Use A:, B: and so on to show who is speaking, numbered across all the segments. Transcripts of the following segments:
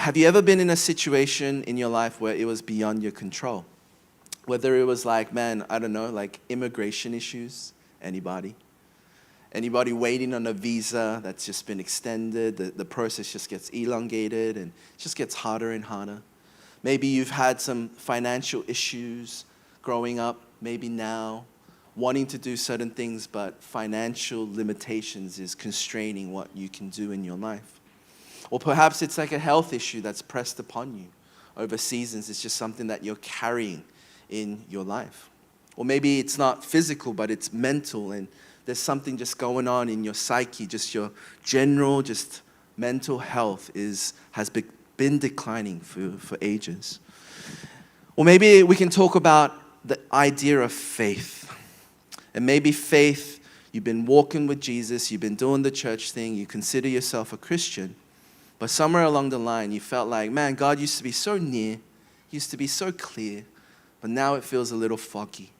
A: have you ever been in a situation in your life where it was beyond your control? Whether it was like, man, I don't know, like immigration issues. Anybody? Anybody waiting on a visa that's just been extended? The process just gets elongated and it just gets harder and harder. Maybe you've had some financial issues growing up, maybe now, wanting to do certain things, but financial limitations is constraining what you can do in your life. Or perhaps it's like a health issue that's pressed upon you over seasons. It's just something that you're carrying in your life. Or maybe it's not physical, but it's mental, and there's something just going on in your psyche, just your general, just mental health has been declining for ages. Or maybe we can talk about the idea of faith. And maybe faith, you've been walking with Jesus, you've been doing the church thing, you consider yourself a Christian, but somewhere along the line you felt like, man, God used to be so near, used to be so clear, but now it feels a little foggy.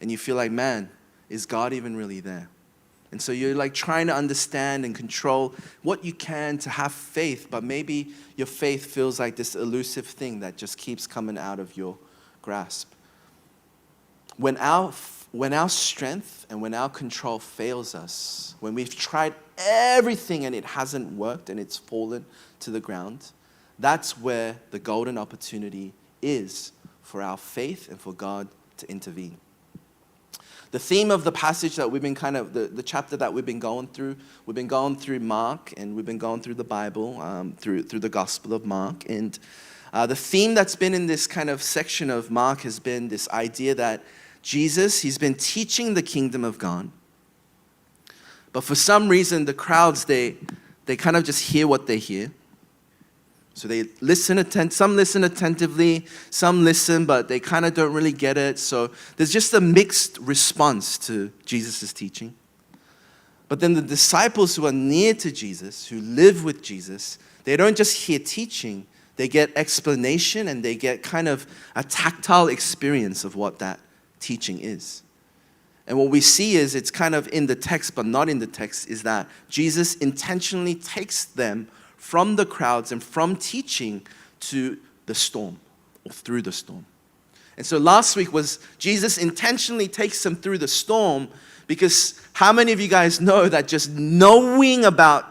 A: And you feel like, man, is God even really there? And so you're like trying to understand and control what you can to have faith, but maybe your faith feels like this elusive thing that just keeps coming out of your grasp. When our strength and when our control fails us, when we've tried everything and it hasn't worked and it's fallen to the ground, that's where the golden opportunity is for our faith and for God to intervene. The theme of the passage that we've been the chapter that we've been going through Mark, and we've been going through the Bible, through the Gospel of Mark. And the theme that's been in this kind of section of Mark has been this idea that Jesus, he's been teaching the kingdom of God. But for some reason, the crowds, they kind of just hear what they hear. So they some listen attentively, some listen, but they kind of don't really get it. So there's just a mixed response to Jesus' teaching. But then the disciples who are near to Jesus, who live with Jesus, they don't just hear teaching, they get explanation and they get kind of a tactile experience of what that teaching is. And what we see is it's kind of in the text, but not in the text, is that Jesus intentionally takes them from the crowds and from teaching to the storm, or through the storm. And so last week was Jesus intentionally takes them through the storm, because how many of you guys know that just knowing about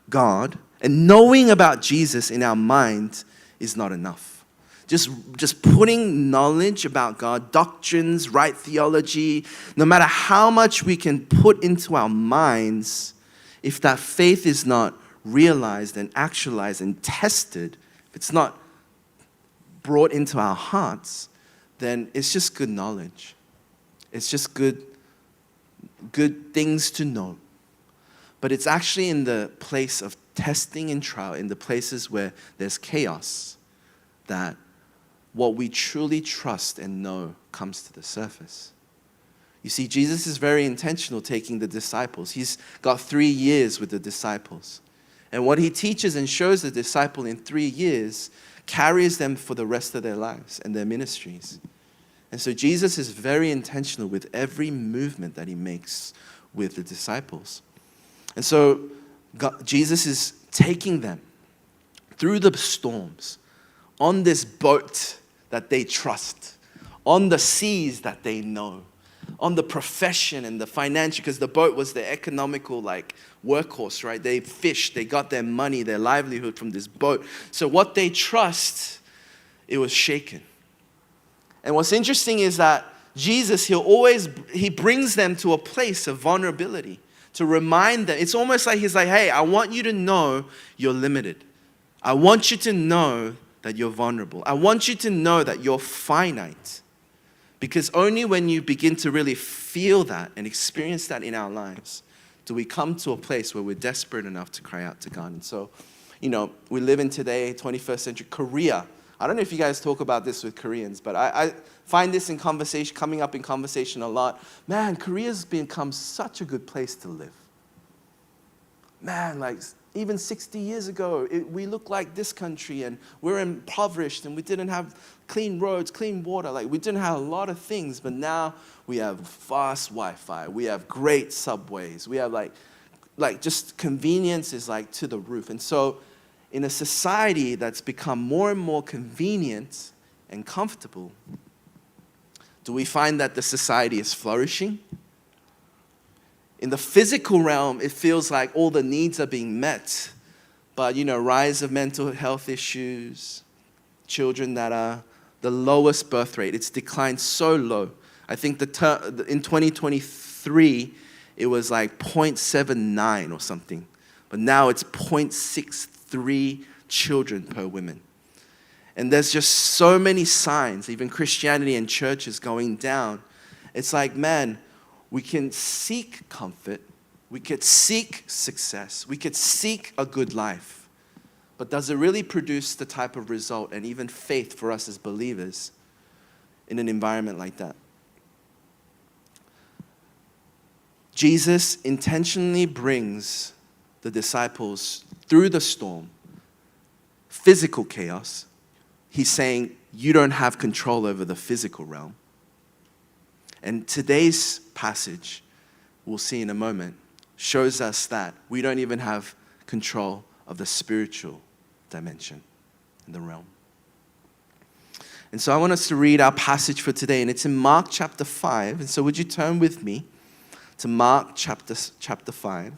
A: God and knowing about Jesus in our mind is not enough? Just putting knowledge about God, doctrines, right theology, no matter how much we can put into our minds, if that faith is not realized and actualized and tested, if it's not brought into our hearts, then it's just good knowledge. It's just good things to know. But it's actually in the place of testing and trial, in the places where there's chaos, that what we truly trust and know comes to the surface. You see, Jesus is very intentional taking the disciples. He's got 3 years with the disciples. And what he teaches and shows the disciple in 3 years carries them for the rest of their lives and their ministries. And so Jesus is very intentional with every movement that he makes with the disciples. And so Jesus is taking them through the storms, on this boat that they trust, on the seas that they know, on the profession and the financial, because the boat was their economical workhorse, right? They fished, they got their money, their livelihood from this boat. So what they trust, it was shaken. And what's interesting is that Jesus, he brings them to a place of vulnerability to remind them. It's almost like he's like, hey, I want you to know you're limited. I want you to know that you're vulnerable. I want you to know that you're finite. Because only when you begin to really feel that and experience that in our lives do we come to a place where we're desperate enough to cry out to God. And so, we live in today, 21st century, Korea. I don't know if you guys talk about this with Koreans, but I find this coming up in conversation a lot. Man, Korea's become such a good place to live. Man, even 60 years ago, we looked like this country and we're impoverished and we didn't have clean roads, clean water. We didn't have a lot of things, but now we have fast Wi-Fi. We have great subways. We have just convenience is to the roof. And so in a society that's become more and more convenient and comfortable, do we find that the society is flourishing? In the physical realm, it feels like all the needs are being met. But, rise of mental health issues, children that are the lowest birth rate. It's declined so low. I think in 2023, it was like 0.79 or something. But now it's 0.63 children per woman. And there's just so many signs, even Christianity and churches going down. It's like, man, we can seek comfort. We could seek success. We could seek a good life. But does it really produce the type of result and even faith for us as believers in an environment like that? Jesus intentionally brings the disciples through the storm, physical chaos. He's saying, you don't have control over the physical realm. And today's passage, we'll see in a moment, shows us that we don't even have control of the spiritual dimension in the realm. And so I want us to read our passage for today, and it's in Mark chapter 5. And so would you turn with me to Mark chapter 5.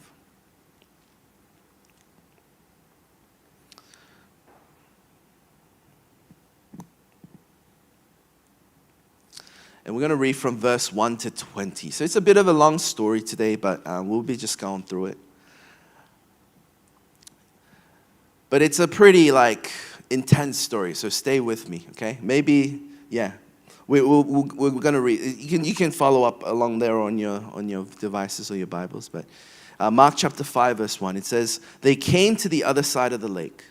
A: And we're going to read from verse 1 to 20. So it's a bit of a long story today, but we'll be just going through it. But it's a pretty, intense story, so stay with me, okay? Maybe, yeah. We're going to read. You can follow up along there on your devices or your Bibles. But Mark chapter 5, verse 1, it says, they came to the other side of the lake,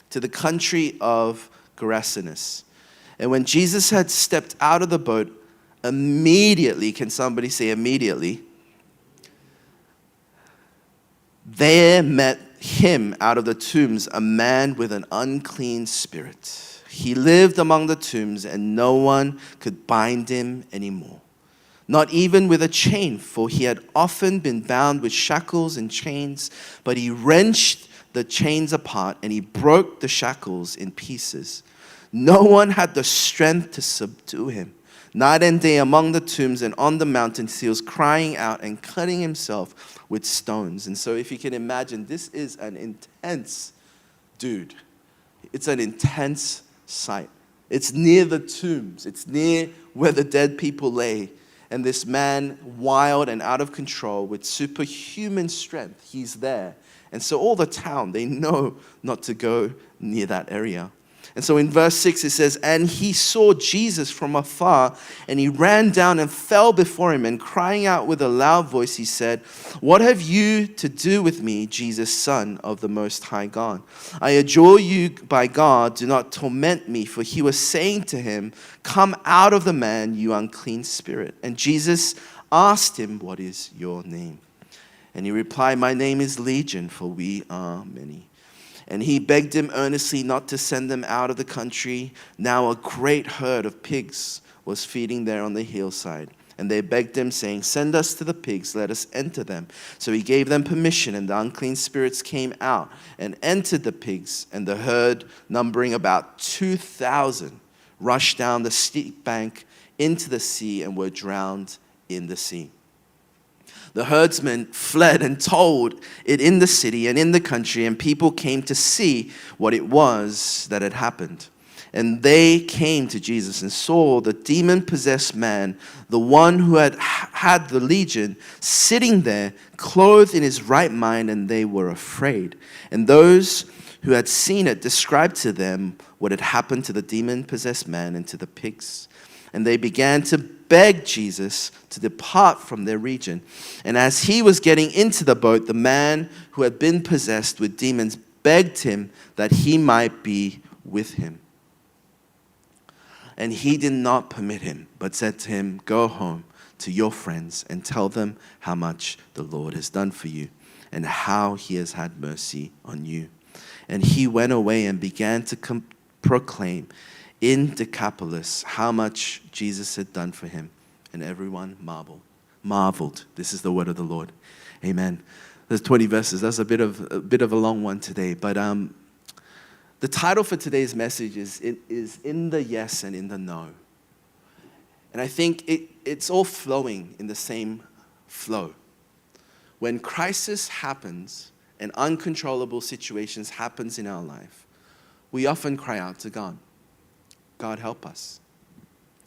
A: to the country of Gerasenes. And when Jesus had stepped out of the boat, immediately, can somebody say immediately? There met him out of the tombs a man with an unclean spirit. He lived among the tombs, and no one could bind him anymore, not even with a chain, for he had often been bound with shackles and chains. But he wrenched the chains apart, and he broke the shackles in pieces. No one had the strength to subdue him. Night and day among the tombs and on the mountains, he was crying out and cutting himself with stones. And so if you can imagine, this is an intense dude. It's an intense sight. It's near the tombs. It's near where the dead people lay. And this man, wild and out of control with superhuman strength, he's there. And so all the town, they know not to go near that area. And so in verse 6 it says, and he saw Jesus from afar, and he ran down and fell before him, and crying out with a loud voice, he said, what have you to do with me, Jesus, Son of the Most High God? I adjure you by God, do not torment me. For he was saying to him, come out of the man, you unclean spirit. And Jesus asked him, what is your name? And he replied, my name is Legion, for we are many. And he begged him earnestly not to send them out of the country. Now a great herd of pigs was feeding there on the hillside. And they begged him, saying, send us to the pigs, let us enter them. So he gave them permission, and the unclean spirits came out and entered the pigs. And the herd, numbering about 2,000, rushed down the steep bank into the sea and were drowned in the sea. The herdsmen fled and told it in the city and in the country, and people came to see what it was that had happened. And they came to Jesus and saw the demon-possessed man, the one who had the legion, sitting there, clothed in his right mind, and they were afraid. And those who had seen it described to them what had happened to the demon-possessed man and to the pigs. And they began to beg Jesus to depart from their region. And as he was getting into the boat, the man who had been possessed with demons begged him that he might be with him. And he did not permit him, but said to him, go home to your friends and tell them how much the Lord has done for you and how he has had mercy on you. And he went away and began to proclaim in Decapolis how much Jesus had done for him. And everyone marveled. This is the word of the Lord. Amen. There's 20 verses. That's a bit of a long one today. But The title for today's message is In the Yes and in the No. And I think it's all flowing in the same flow. When crisis happens and uncontrollable situations happens in our life, we often cry out to God. God, help us.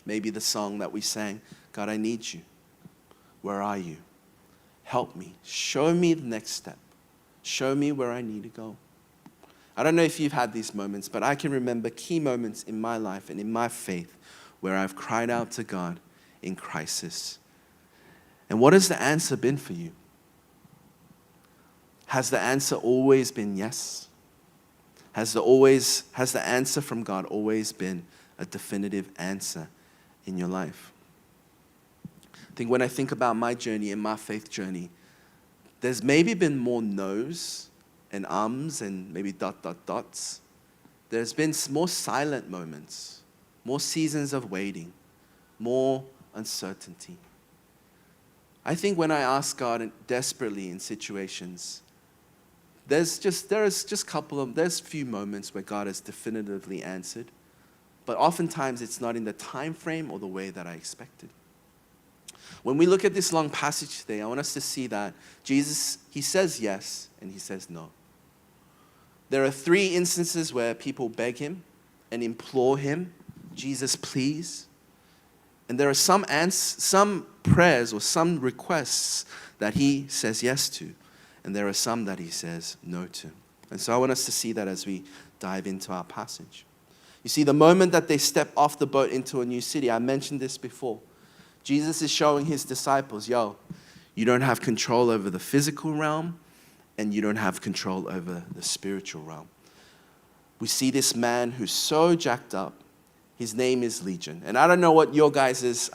A: Maybe the song that we sang, God, I need you. Where are you? Help me. Show me the next step. Show me where I need to go. I don't know if you've had these moments, but I can remember key moments in my life and in my faith where I've cried out to God in crisis. And what has the answer been for you? Has the answer always been yes? Has the answer from God always been a definitive answer in your life? I think when I think about my journey and my faith journey, there's maybe been more no's and ums and maybe dots. There's been more silent moments, more seasons of waiting, more uncertainty. I think when I ask God desperately in situations, there's few moments where God has definitively answered, but oftentimes it's not in the time frame or the way that I expected. When we look at this long passage today, I want us to see that Jesus, he says yes and he says no. There are 3 instances where people beg him and implore him, Jesus, please. And there are some prayers or some requests that he says yes to. And there are some that he says no to. And so I want us to see that as we dive into our passage. You see, the moment that they step off the boat into a new city, I mentioned this before, Jesus is showing his disciples, you don't have control over the physical realm, and you don't have control over the spiritual realm. We see this man who's so jacked up. His name is Legion. And I don't know what your guys'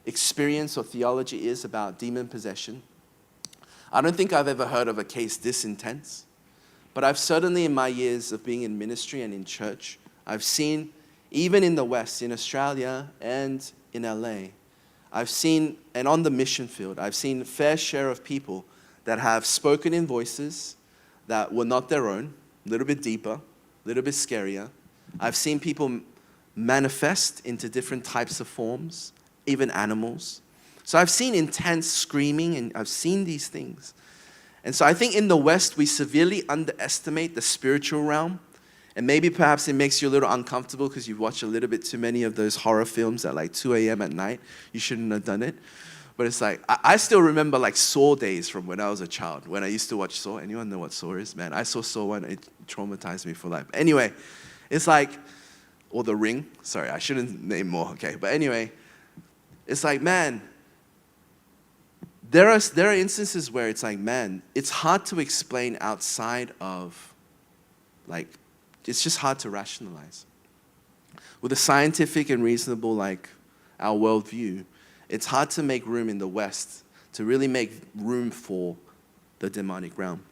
A: experience or theology is about demon possession. I don't think I've ever heard of a case this intense. But I've certainly, in my years of being in ministry and in church, I've seen, even in the West, in Australia and in LA, I've seen, and on the mission field, I've seen a fair share of people that have spoken in voices that were not their own, a little bit deeper, a little bit scarier. I've seen people manifest into different types of forms, even animals. So I've seen intense screaming, and I've seen these things. And so I think in the West, we severely underestimate the spiritual realm. And maybe perhaps it makes you a little uncomfortable because you've watched a little bit too many of those horror films at like 2 a.m. at night. You shouldn't have done it. But it's like, I still remember like Saw days from when I was a child, when I used to watch Saw. Anyone know what Saw is? Man, I saw Saw 1. It traumatized me for life. Anyway, it's like, or The Ring. Sorry, I shouldn't name more. Okay, but anyway, it's like, man, there are instances where it's like, man, it's hard to explain outside of, like, it's just hard to rationalize. With a scientific and reasonable, like, our worldview, it's hard to make room in the West to really make room for the demonic realm.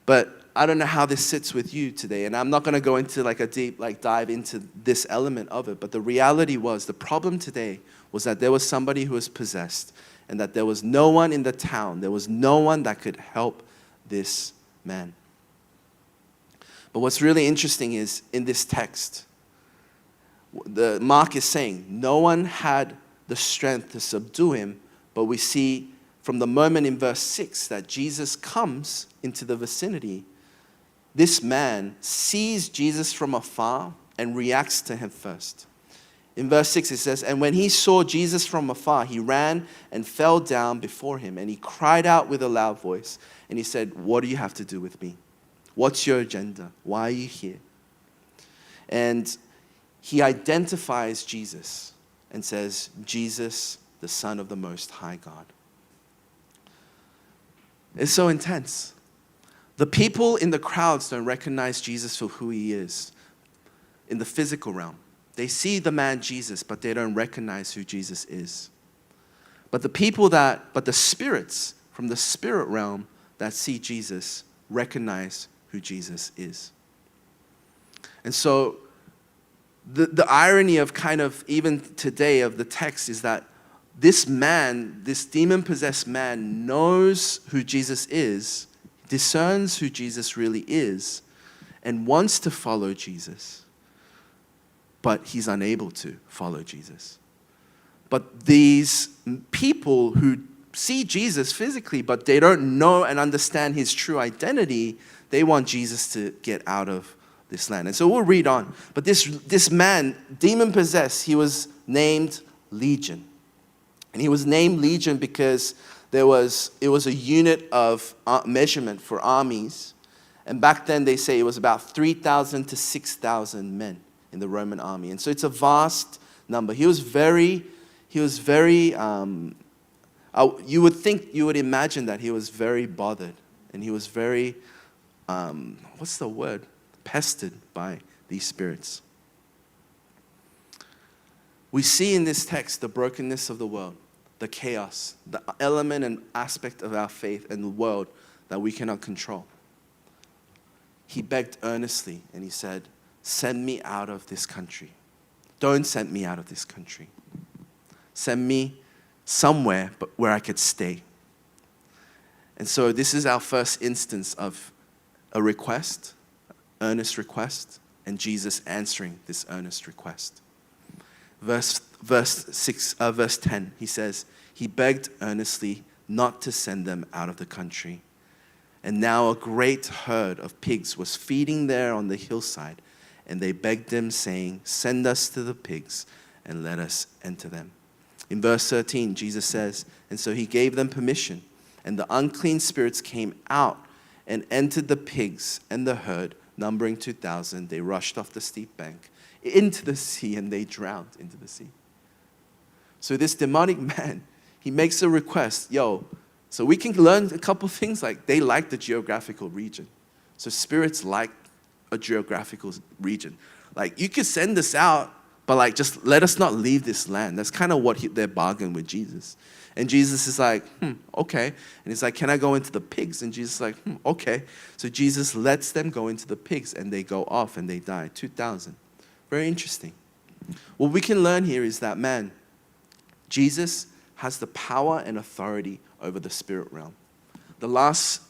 A: But I don't know how this sits with you today, and I'm not going to go into like a deep dive into this element of it, but the reality was, the problem today was that there was somebody who was possessed, and that there was no one in the town, there was no one that could help this man. But what's really interesting is, in this text, Mark is saying, no one had the strength to subdue him, but we see from the moment in verse 6 that Jesus comes into the vicinity, this man sees Jesus from afar and reacts to him first. In verse 6 it says, and when he saw Jesus from afar, he ran and fell down before him, and he cried out with a loud voice, and he said, what do you have to do with me? What's your agenda? Why are you here? And he identifies Jesus and says, Jesus, the Son of the Most High God. It's so intense. The people in the crowds don't recognize Jesus for who he is in the physical realm. They see the man Jesus, but they don't recognize who Jesus is. But the spirits from the spirit realm that see Jesus recognize who Jesus is. And so the irony of kind of even today of the text is that this man, this demon-possessed man, knows who Jesus is, discerns who Jesus really is, and wants to follow Jesus, but he's unable to follow Jesus. But these people who see Jesus physically, but they don't know and understand his true identity, they want Jesus to get out of this land. And so we'll read on. But this man, demon-possessed, he was named Legion. And he was named Legion because it was a unit of measurement for armies. And back then they say it was about 3,000 to 6,000 men in the Roman army. And so it's a vast number. You would imagine that he was very bothered. And he was very, pestered by these spirits. We see in this text the brokenness of the world, the chaos, the element and aspect of our faith and the world that we cannot control. He begged earnestly and he said, "Send me out of this country. Don't send me out of this country. Send me somewhere but where I could stay." And so this is our first instance of a request, earnest request, and Jesus answering this earnest request. Verse 10, he says, "He begged earnestly not to send them out of the country. And now a great herd of pigs was feeding there on the hillside, and they begged him, saying, 'Send us to the pigs and let us enter them.'" In verse 13, Jesus says, "And so he gave them permission, and the unclean spirits came out and entered the pigs and the herd, numbering 2,000. They rushed off the steep bank into the sea, and they drowned into the sea." So this demonic man, he makes a request. So we can learn a couple things, like they like the geographical region. So spirits like a geographical region. Like, you could send us out, but like, just let us not leave this land. That's kind of what their bargain with Jesus. And Jesus is like, okay. And he's like, "Can I go into the pigs?" And Jesus is like, okay. So Jesus lets them go into the pigs, and they go off and they die. 2,000. Very interesting. What we can learn here is that, man, Jesus has the power and authority over the spirit realm. The last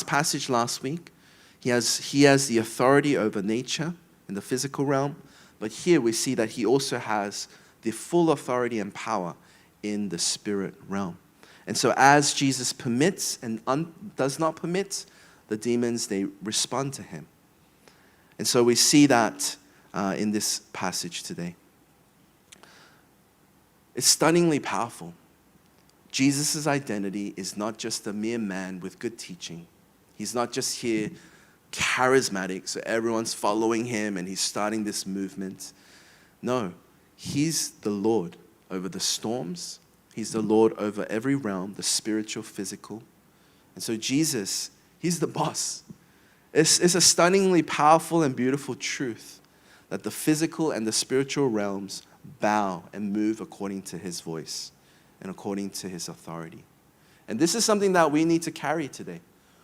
A: passage last week, he has the authority over nature in the physical realm. But here we see that he also has the full authority and power in the spirit realm. And so as Jesus permits and does not permit, the demons, they respond to him. And so we see that in this passage today. It's stunningly powerful. Jesus' identity is not just a mere man with good teaching. He's not just here charismatic, so everyone's following him and he's starting this movement. No, he's the Lord over the storms. He's the Lord over every realm, the spiritual, physical. And so Jesus, he's the boss. It's a stunningly powerful and beautiful truth that the physical and the spiritual realms bow and move according to his voice and according to his authority. And this is something that we need to carry today.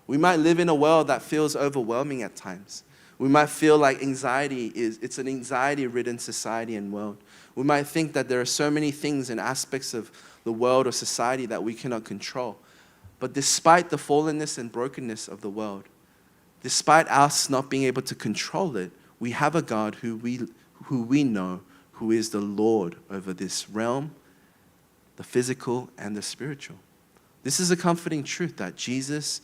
A: We might live in a world that feels overwhelming at times. We might feel like it's an anxiety-ridden society and world. We might think that there are so many things and aspects of the world or society that we cannot control. But despite the fallenness and brokenness of the world, despite us not being able to control it, we have a God who we know who is the Lord over this realm, the physical and the spiritual. This is a comforting truth that Jesus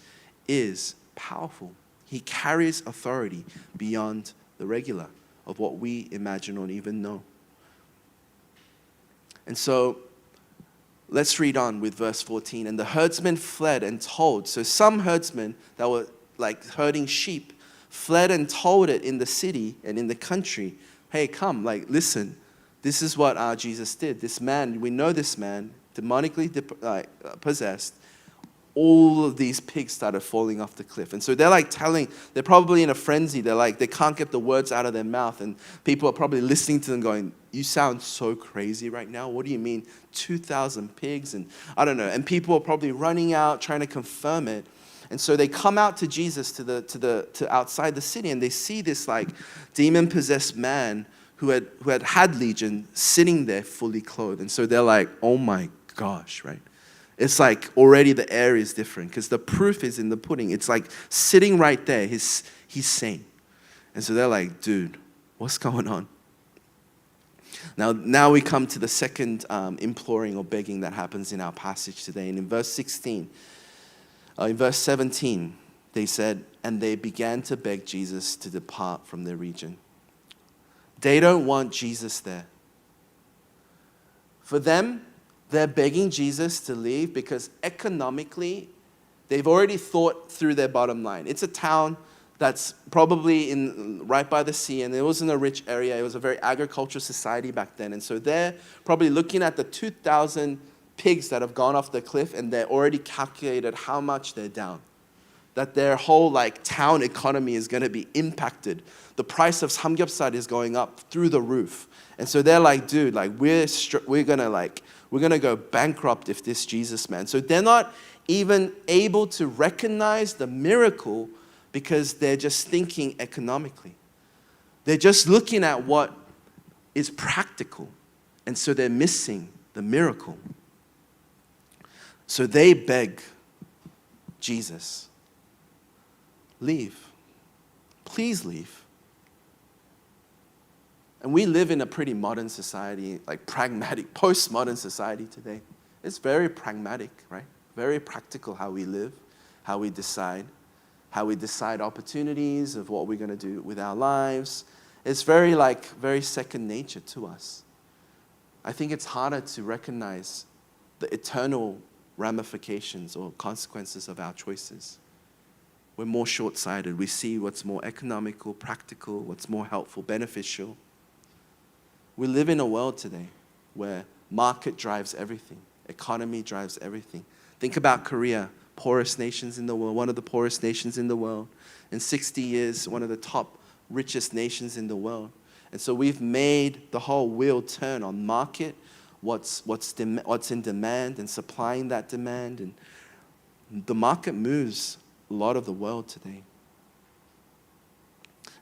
A: is powerful. He carries authority beyond the regular of what we imagine or even know. And so let's read on with verse 14. "And the herdsmen fled and told." So some herdsmen that were like herding sheep fled and told it in the city and in the country. "Hey, come, listen. This is what our Jesus did. This man, we know this man, demonically possessed. All of these pigs started falling off the cliff." And so they're probably in a frenzy. They can't get the words out of their mouth. And people are probably listening to them going, "You sound so crazy right now. What do you mean 2,000 pigs?" And I don't know. And people are probably running out, trying to confirm it. And so they come out to Jesus to outside the city, and they see this demon-possessed man who had legion sitting there fully clothed. And so they're like, "Oh my gosh," right? It's like already the air is different because the proof is in the pudding. It's like sitting right there. He's sane. And so they're like, dude, what's going on? Now we come to the second imploring or begging that happens in our passage today. And in verse 17, they said, and they began to beg Jesus to depart from their region. They don't want Jesus there. For them, they're begging Jesus to leave because economically, they've already thought through their bottom line. It's a town that's probably right by the sea, and it wasn't a rich area. It was a very agricultural society back then. And so they're probably looking at the 2,000 pigs that have gone off the cliff, and they're already calculated how much they're down. That their whole town economy is going to be impacted. The price of samgyeopsal is going up through the roof. And so they're like, dude, we're gonna go bankrupt if this Jesus man. So they're not even able to recognize the miracle because they're just thinking economically. They're just looking at what is practical. And so they're missing the miracle. So they beg Jesus, leave. Please leave. And we live in a pretty modern society, pragmatic, postmodern society today. It's very pragmatic, right? Very practical how we live, how we decide opportunities of what we're going to do with our lives. It's very second nature to us. I think it's harder to recognize the eternal ramifications or consequences of our choices. We're more short-sighted. We see what's more economical, practical, what's more helpful, beneficial. We live in a world today where market drives everything. Economy drives everything. Think about Korea, poorest nations in the world, one of the poorest nations in the world. In 60 years, one of the top richest nations in the world. And so we've made the whole wheel turn on market, what's in demand and supplying that demand. And the market moves a lot of the world today.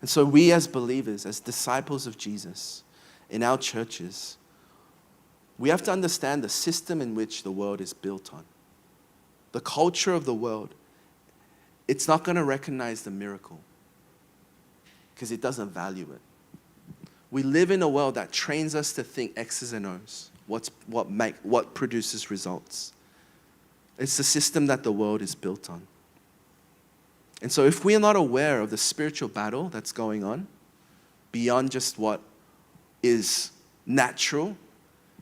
A: And so we as believers, as disciples of Jesus, in our churches, we have to understand the system in which the world is built on. The culture of the world, it's not going to recognize the miracle because it doesn't value it. We live in a world that trains us to think X's and O's, what produces results. It's the system that the world is built on. And so if we are not aware of the spiritual battle that's going on, beyond just what is natural,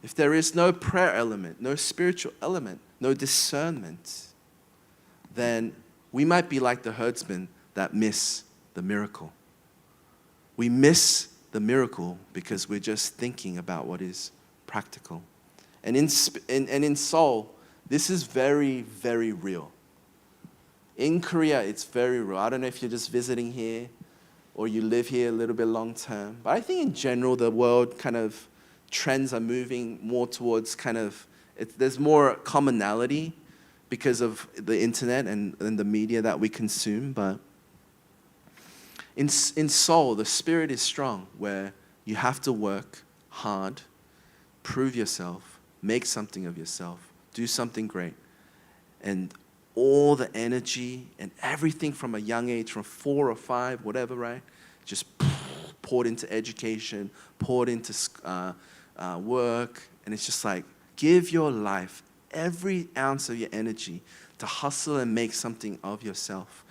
A: if there is no prayer element, no spiritual element, no discernment, then we might be like the herdsmen that miss the miracle. We miss the miracle because we're just thinking about what is practical. And in Seoul, this is very, very real. In Korea, it's very real. I don't know if you're just visiting here or you live here a little bit long term. But I think in general, the world trends are moving more towards there's more commonality because of the internet and the media that we consume. But in Seoul, the spirit is strong where you have to work hard, prove yourself, make something of yourself, do something great. And all the energy and everything from a young age, from 4 or 5, whatever, right? Just poured into education, poured into work. And it's just give your life, every ounce of your energy to hustle and make something of yourself.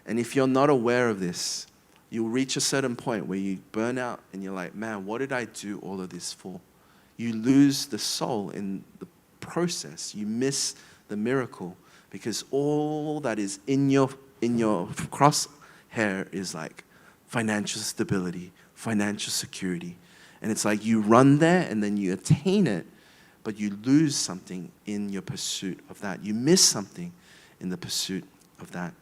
A: And if you're not aware of this, you'll reach a certain point where you burn out and you're like, man, what did I do all of this for? You lose the soul in the process. You miss the miracle. Because all that is in your crosshair is financial stability, financial security. And it's you run there and then you attain it, but you lose something in your pursuit of that. You miss something in the pursuit of that.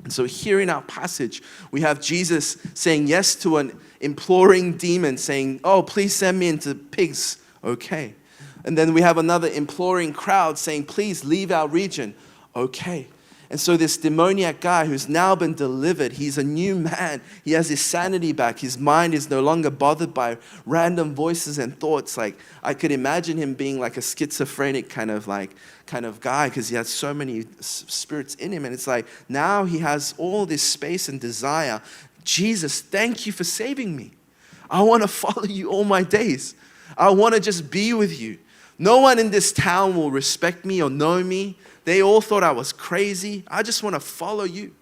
A: And so here in our passage, we have Jesus saying yes to an imploring demon, saying, oh, please send me into pigs. Okay. And then we have another imploring crowd saying, please leave our region. Okay. And so this demoniac guy who's now been delivered, he's a new man. He has his sanity back. His mind is no longer bothered by random voices and thoughts. I could imagine him being a schizophrenic kind of guy because he has so many spirits in him. And it's now he has all this space and desire Jesus, thank you for saving me. I want to follow you all my days. I want to just be with you. No one in this town will respect me or know me. They all thought I was crazy. I just want to follow you.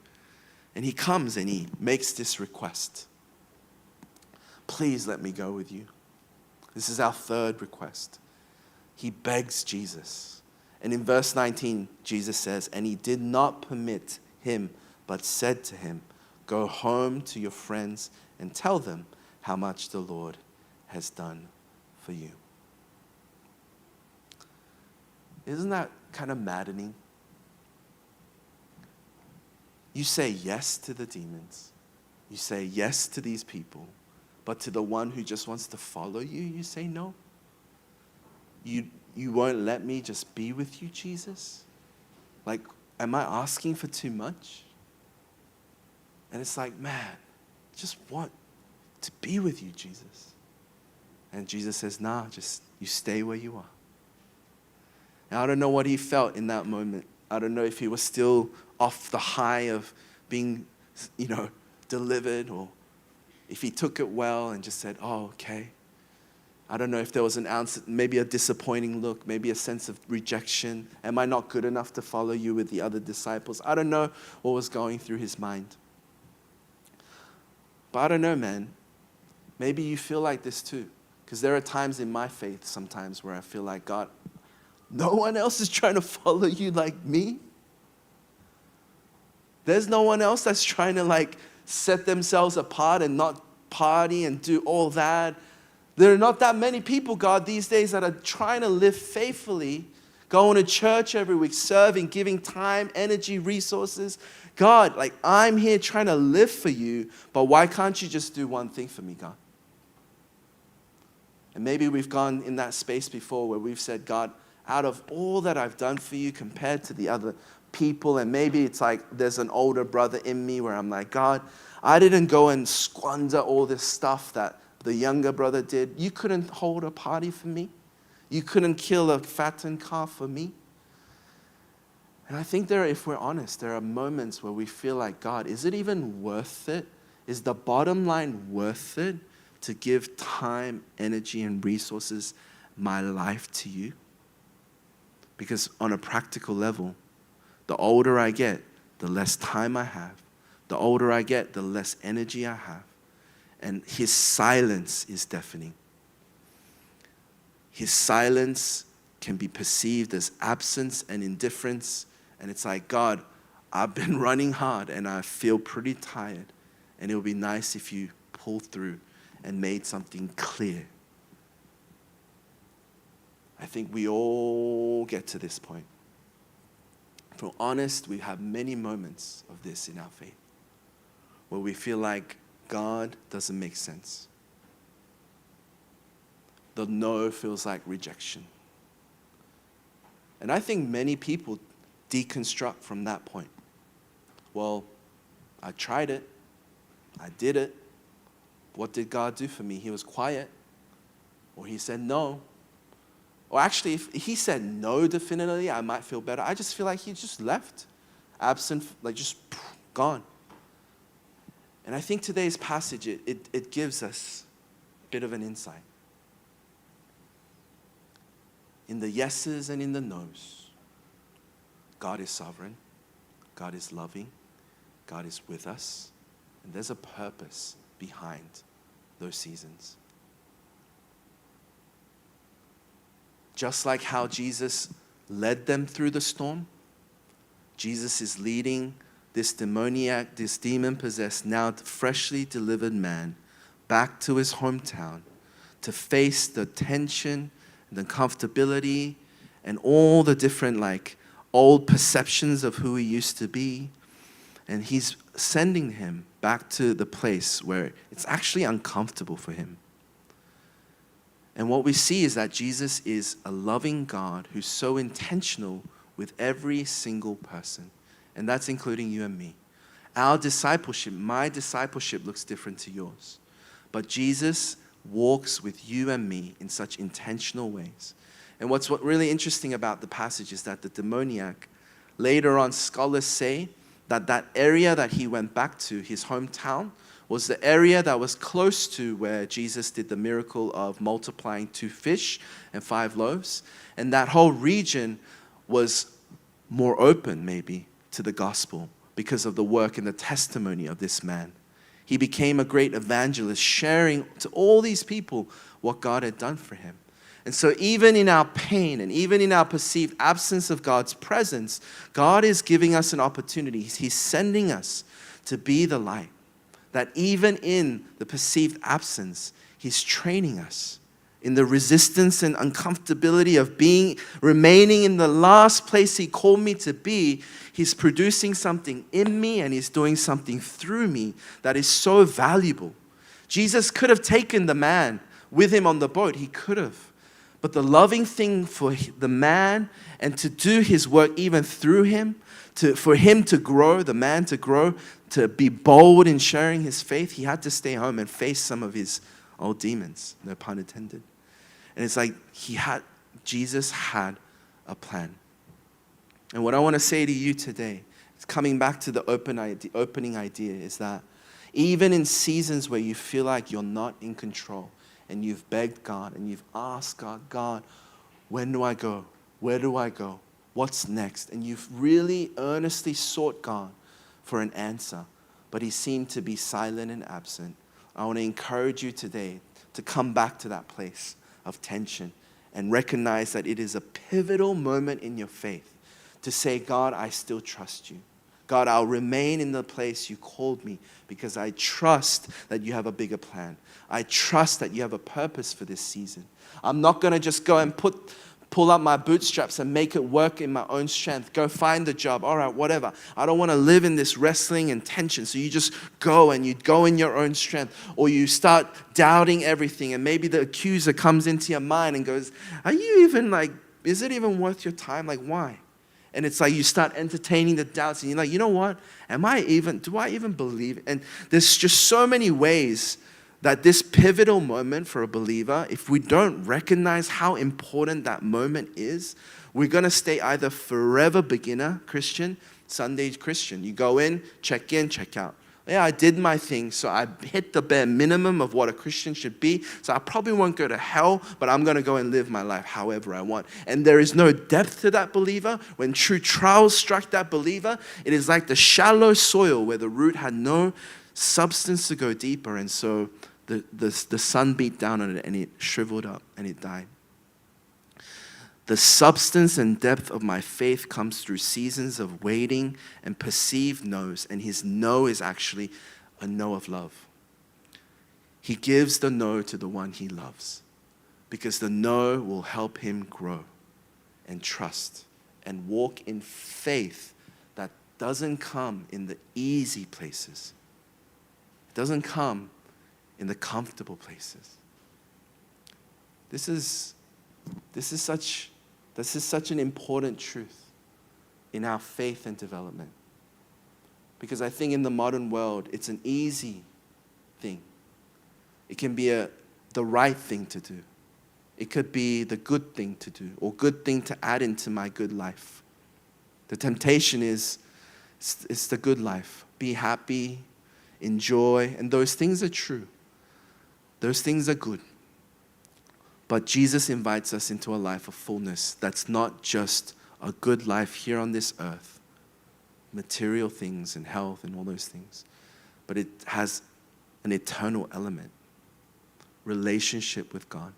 A: And he comes and he makes this request. Please let me go with you. This is our third request. He begs Jesus. And in verse 19, Jesus says, and he did not permit him, but said to him, go home to your friends and tell them how much the Lord has done for you. Isn't that kind of maddening? You say yes to the demons. You say yes to these people. But to the one who just wants to follow you, you say no. You won't let me just be with you, Jesus? Like, am I asking for too much? And it's like, man, just want to be with you, Jesus. And Jesus says, nah, just you stay where you are. And I don't know what he felt in that moment. I don't know if he was still off the high of being, delivered, or if he took it well and just said, oh, okay. I don't know if there was an ounce, maybe a disappointing look, maybe a sense of rejection. Am I not good enough to follow you with the other disciples? I don't know what was going through his mind. But I don't know, man. Maybe you feel like this too. Because there are times in my faith sometimes where I feel like, God, no one else is trying to follow you like me. There's no one else that's trying to set themselves apart and not party and do all that. There are not that many people, God, these days that are trying to live faithfully, going to church every week, serving, giving time, energy, resources. God, I'm here trying to live for you, but why can't you just do one thing for me, God? And maybe we've gone in that space before where we've said, God, out of all that I've done for you compared to the other people, and maybe it's like there's an older brother in me where I'm like, God, I didn't go and squander all this stuff that the younger brother did. You couldn't hold a party for me. You couldn't kill a fattened calf for me. And I think if we're honest, there are moments where we feel like, God, is it even worth it? Is the bottom line worth it to give time, energy, and resources, my life to you? Because on a practical level, the older I get, the less time I have. The older I get, the less energy I have. And his silence is deafening. His silence can be perceived as absence and indifference. And it's like, God, I've been running hard and I feel pretty tired. And it would be nice if you pulled through and made something clear. I think we all get to this point. If we're honest, we have many moments of this in our faith where we feel like God doesn't make sense. The no feels like rejection. And I think many people deconstruct from that point. Well, I tried it. I did it. What did God do for me? He was quiet. Or he said no. Or actually, if he said no definitively, I might feel better. I just feel like he just left. Absent, just gone. And I think today's passage, it gives us a bit of an insight. In the yeses and in the nos, God is sovereign. God is loving. God is with us. And there's a purpose behind those seasons. Just like how Jesus led them through the storm, Jesus is leading this demoniac, this demon-possessed, now freshly delivered man back to his hometown to face the tension and the comfortability and all the different old perceptions of who he used to be. And he's sending him back to the place where it's actually uncomfortable for him. And what we see is that Jesus is a loving God who's so intentional with every single person. And that's including you and me. Our discipleship, my discipleship looks different to yours. But Jesus walks with you and me in such intentional ways. And what's really interesting about the passage is that the demoniac, later on scholars say that area that he went back to, his hometown, was the area that was close to where Jesus did the miracle of multiplying 2 fish and 5 loaves. And that whole region was more open, maybe, to the gospel because of the work and the testimony of this man. He became a great evangelist, sharing to all these people what God had done for him. And so even in our pain and even in our perceived absence of God's presence, God is giving us an opportunity. He's sending us to be the light. That even in the perceived absence, He's training us in the resistance and uncomfortability of remaining in the last place He called me to be. He's producing something in me and He's doing something through me that is so valuable. Jesus could have taken the man with Him on the boat. He could have. But the loving thing for the man and to do his work even through him, for him to grow, the man to grow, to be bold in sharing his faith, he had to stay home and face some of his old demons, no pun intended. And it's like Jesus had a plan. And what I want to say to you today, it's coming back to the opening idea, is that even in seasons where you feel like you're not in control, and you've begged God and you've asked God, when do I go? Where do I go? What's next? And you've really earnestly sought God for an answer, but He seemed to be silent and absent. I want to encourage you today to come back to that place of tension and recognize that it is a pivotal moment in your faith to say, God, I still trust you. God, I'll remain in the place you called me because I trust that you have a bigger plan. I trust that you have a purpose for this season. I'm not going to just go and pull up my bootstraps and make it work in my own strength. Go find the job. All right, whatever. I don't want to live in this wrestling and tension. So you just go and you go in your own strength, or you start doubting everything. And maybe the accuser comes into your mind and goes, are you even is it even worth your time? Why? And it's like you start entertaining the doubts and you're like, you know what? Do I even believe? And there's just so many ways that this pivotal moment for a believer, if we don't recognize how important that moment is, we're going to stay either forever beginner Christian, Sunday Christian. You go in, check out. Yeah, I did my thing, so I hit the bare minimum of what a Christian should be. So I probably won't go to hell, but I'm going to go and live my life however I want. And there is no depth to that believer. When true trials struck that believer, it is like the shallow soil where the root had no substance to go deeper. And so the sun beat down on it and it shriveled up and it died. The substance and depth of my faith comes through seasons of waiting and perceived no's. And His no is actually a no of love. He gives the no to the one He loves, because the no will help him grow and trust and walk in faith that doesn't come in the easy places. It doesn't come in the comfortable places. This is such an important truth in our faith and development. Because I think in the modern world, it's an easy thing. It can be the right thing to do. It could be the good thing to do, or good thing to add into my good life. The temptation is, it's the good life. Be happy, enjoy, and those things are true. Those things are good. But Jesus invites us into a life of fullness that's not just a good life here on this earth, material things and health and all those things, but it has an eternal element, relationship with God.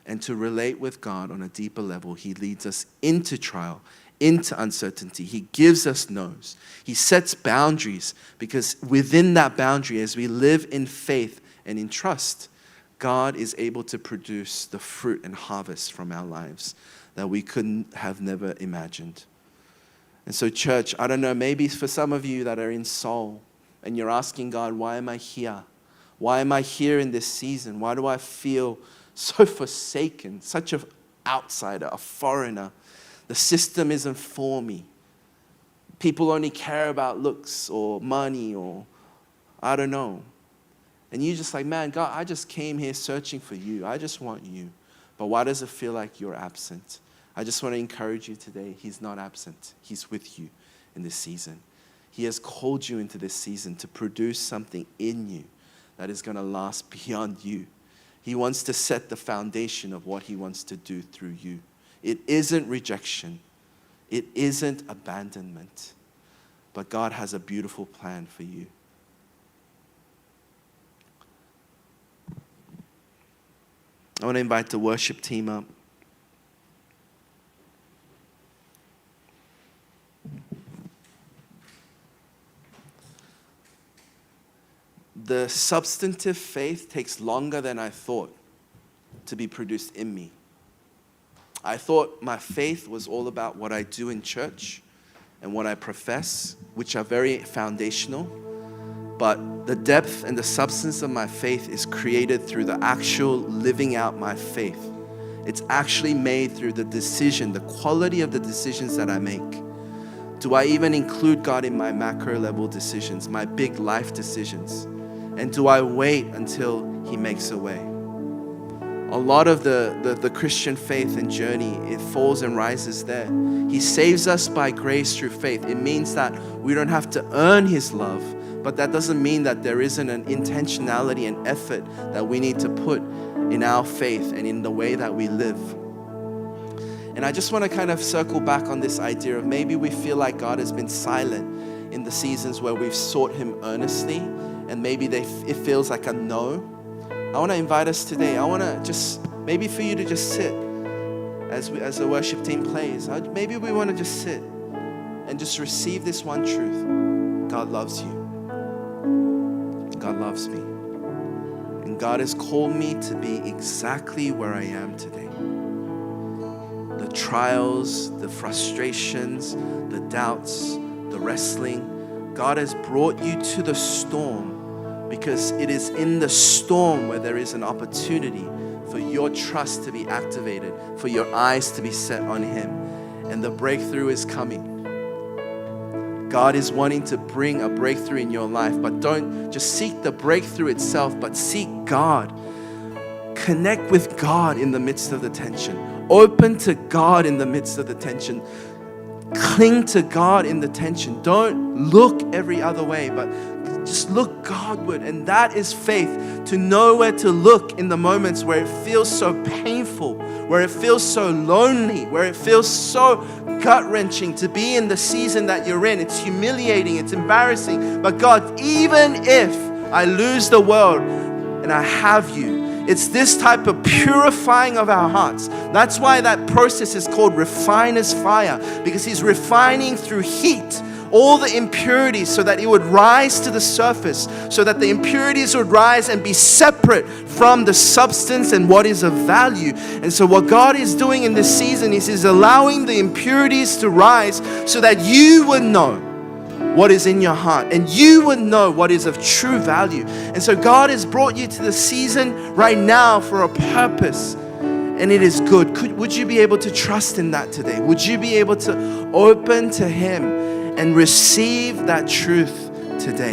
A: And to relate with God on a deeper level, He leads us into trial, into uncertainty. He gives us no's. He sets boundaries, because within that boundary, as we live in faith and in trust, God is able to produce the fruit and harvest from our lives that we couldn't have never imagined. And so, church, I don't know, maybe for some of you that are in Seoul and you're asking God, why am I here? Why am I here in this season? Why do I feel so forsaken, such an outsider, a foreigner? The system isn't for me. People only care about looks or money or I don't know. And you're just like, man, God, I just came here searching for you. I just want you. But why does it feel like you're absent? I just want to encourage you today. He's not absent. He's with you in this season. He has called you into this season to produce something in you that is going to last beyond you. He wants to set the foundation of what He wants to do through you. It isn't rejection. It isn't abandonment. But God has a beautiful plan for you. I want to invite the worship team up. The substantive faith takes longer than I thought to be produced in me. I thought my faith was all about what I do in church and what I profess, which are very foundational. But the depth and the substance of my faith is created through the actual living out my faith. It's actually made through the decision, the quality of the decisions that I make. Do I even include God in my macro level decisions, my big life decisions? And do I wait until He makes a way? A lot of the Christian faith and journey, it falls and rises there. He saves us by grace through faith. It means that we don't have to earn His love, but that doesn't mean that there isn't an intentionality and effort that we need to put in our faith and in the way that we live. And I just want to kind of circle back on this idea of maybe we feel like God has been silent in the seasons where we've sought Him earnestly, and maybe it feels like a no. I want to invite us today. I want to just, maybe for you to just sit as the worship team plays. Maybe we want to just sit and just receive this one truth. God loves you. God loves me. And God has called me to be exactly where I am today. The trials, the frustrations, the doubts, the wrestling. God has brought you to the storm because it is in the storm where there is an opportunity for your trust to be activated, for your eyes to be set on Him. And the breakthrough is coming. God is wanting to bring a breakthrough in your life, but don't just seek the breakthrough itself, but seek God. Connect with God in the midst of the tension. Open to God in the midst of the tension. Cling to God in the tension. Don't look every other way, but just look Godward. And that is faith, to know where to look in the moments where it feels so painful, where it feels so lonely, where it feels so gut-wrenching to be in the season that you're in. It's humiliating, it's embarrassing. But God, even if I lose the world and I have you, it's this type of purifying of our hearts. That's why that process is called refiner's fire, because He's refining through heat all the impurities so that it would rise to the surface, so that the impurities would rise and be separate from the substance and what is of value. And so what God is doing in this season is He's allowing the impurities to rise so that you would know what is in your heart, and you would know what is of true value. And so God has brought you to the season right now for a purpose, and it is good. Would you be able to trust in that today? Would you be able to open to Him and receive that truth today?